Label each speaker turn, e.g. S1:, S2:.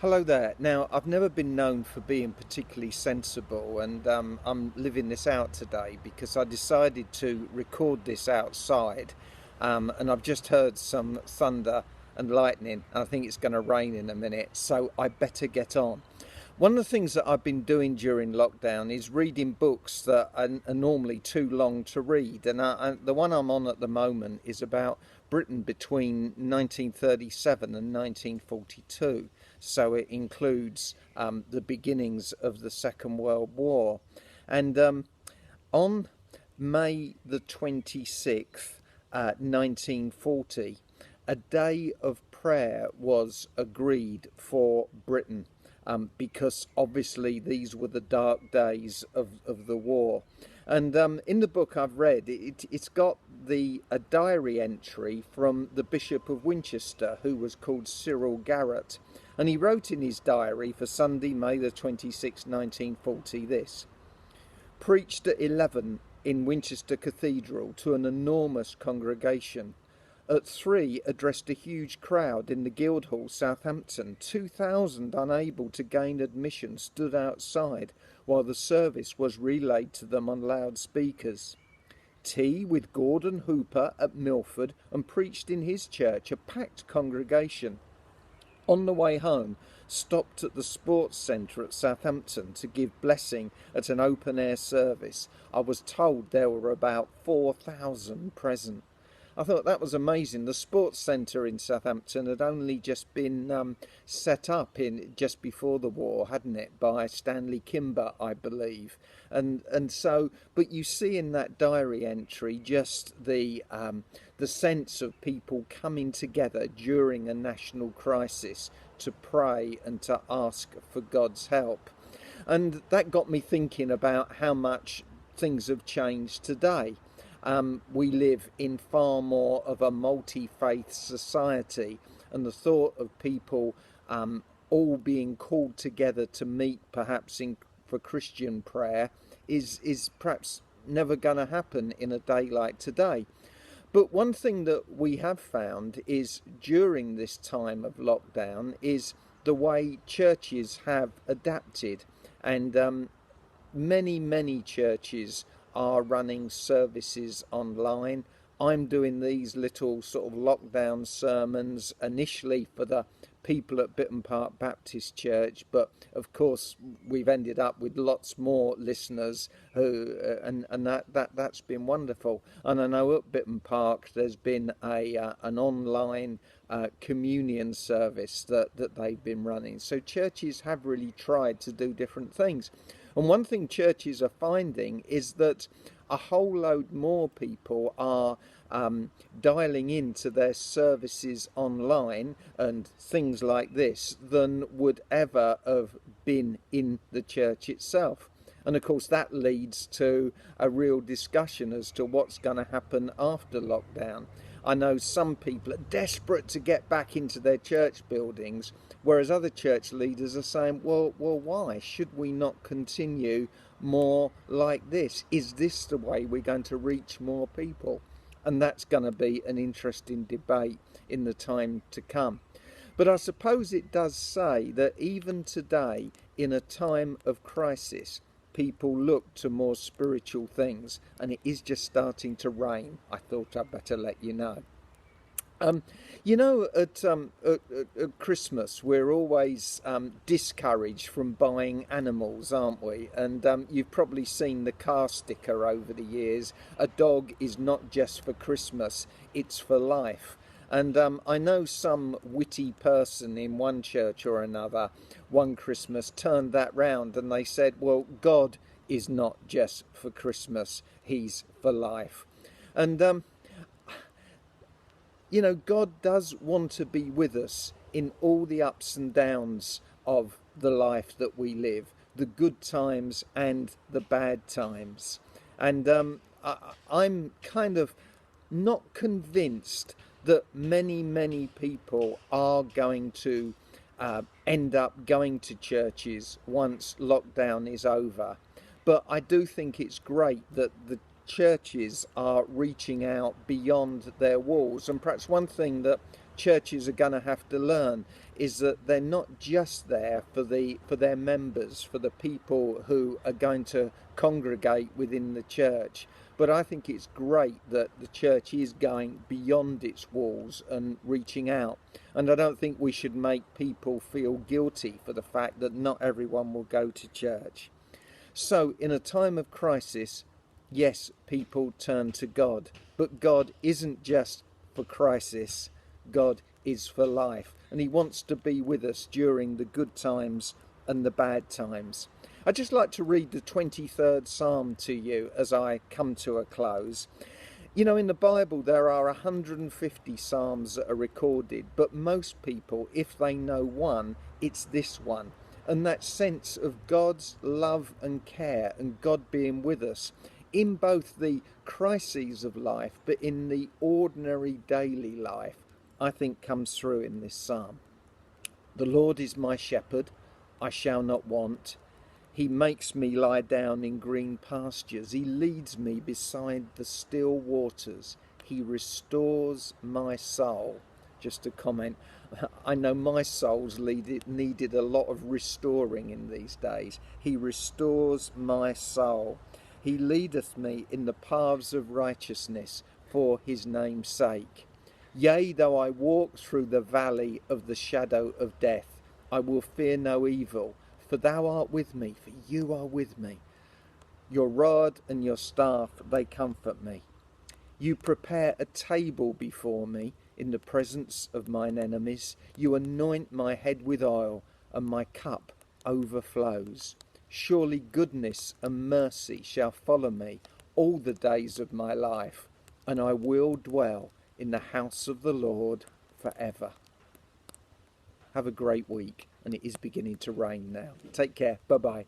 S1: Hello there. Now, I've never been known for being particularly sensible, and I'm living this out today because I decided to record this outside, and I've just heard some thunder and lightning, and I think it's going to rain in a minute, so I better get on. One of the things that I've been doing during lockdown is reading books that are normally too long to read. And the one I'm on at the moment is about Britain between 1937 and 1942. So it includes the beginnings of the Second World War. And on May the 26th, 1940, a day of prayer was agreed for Britain, because obviously these were the dark days of the war. And in the book I've read, it's got a diary entry from the Bishop of Winchester, who was called Cyril Garrett. And he wrote in his diary for Sunday, May the 26th, 1940, this: preached at 11 in Winchester Cathedral to an enormous congregation. At 3, addressed a huge crowd in the Guildhall, Southampton. 2,000 unable to gain admission stood outside while the service was relayed to them on loudspeakers. Tea with Gordon Hooper at Milford and preached in his church, a packed congregation. On the way home, stopped at the sports centre at Southampton to give blessing at an open-air service. I was told there were about 4,000 present. I thought that was amazing. The sports centre in Southampton had only just been set up in just before the war, hadn't it, by Stanley Kimber, I believe. And so, but you see in that diary entry just the sense of people coming together during a national crisis to pray and to ask for God's help. And that got me thinking about how much things have changed today. We live in far more of a multi-faith society, and the thought of people all being called together to meet perhaps for Christian prayer is perhaps never going to happen in a day like today. But one thing that we have found is during this time of lockdown is the way churches have adapted, and many churches are running services online. I'm doing these little sort of lockdown sermons initially for the people at Bitton Park Baptist Church, but of course we've ended up with lots more listeners who and that's been wonderful. And I know at Bitton Park there's been an online communion service that they've been running. So churches have really tried to do different things. And one thing churches are finding is that a whole load more people are dialing into their services online and things like this than would ever have been in the church itself. And of course that leads to a real discussion as to what's going to happen after lockdown. I know some people are desperate to get back into their church buildings, whereas other church leaders are saying, well, why should we not continue more like this? Is this the way we're going to reach more people? And that's going to be an interesting debate in the time to come. But I suppose it does say that even today, in a time of crisis, people look to more spiritual things, and it is just starting to rain. I thought I'd better let you know. At Christmas, we're always discouraged from buying animals, aren't we? And you've probably seen the car sticker over the years. A dog is not just for Christmas, it's for life. And I know some witty person in one church or another one Christmas turned that round and they said, well, God is not just for Christmas, he's for life. And God does want to be with us in all the ups and downs of the life that we live, the good times and the bad times. And I'm kind of not convinced that many people are going to end up going to churches once lockdown is over. But I do think it's great that the churches are reaching out beyond their walls. And perhaps one thing that churches are going to have to learn is that they're not just there for their members, for the people who are going to congregate within the church. But I think it's great that the church is going beyond its walls and reaching out. And I don't think we should make people feel guilty for the fact that not everyone will go to church. So in a time of crisis, yes, people turn to God. But God isn't just for crisis. God is for life. And he wants to be with us during the good times and the bad times. I'd just like to read the 23rd Psalm to you as I come to a close. You know, in the Bible there are 150 Psalms that are recorded, but most people, if they know one, it's this one. And that sense of God's love and care and God being with us in both the crises of life, but in the ordinary daily life, I think comes through in this psalm. The Lord is my shepherd, I shall not want. He makes me lie down in green pastures. He leads me beside the still waters. He restores my soul. Just a comment. I know my soul's needed a lot of restoring in these days. He restores my soul. He leadeth me in the paths of righteousness for his name's sake. Yea, though I walk through the valley of the shadow of death, I will fear no evil, for thou art with me, for you are with me. Your rod and your staff, they comfort me. You prepare a table before me in the presence of mine enemies. You anoint my head with oil, and my cup overflows. Surely goodness and mercy shall follow me all the days of my life, and I will dwell in the house of the Lord forever. Have a great week, and it is beginning to rain now. Take care. Bye-bye.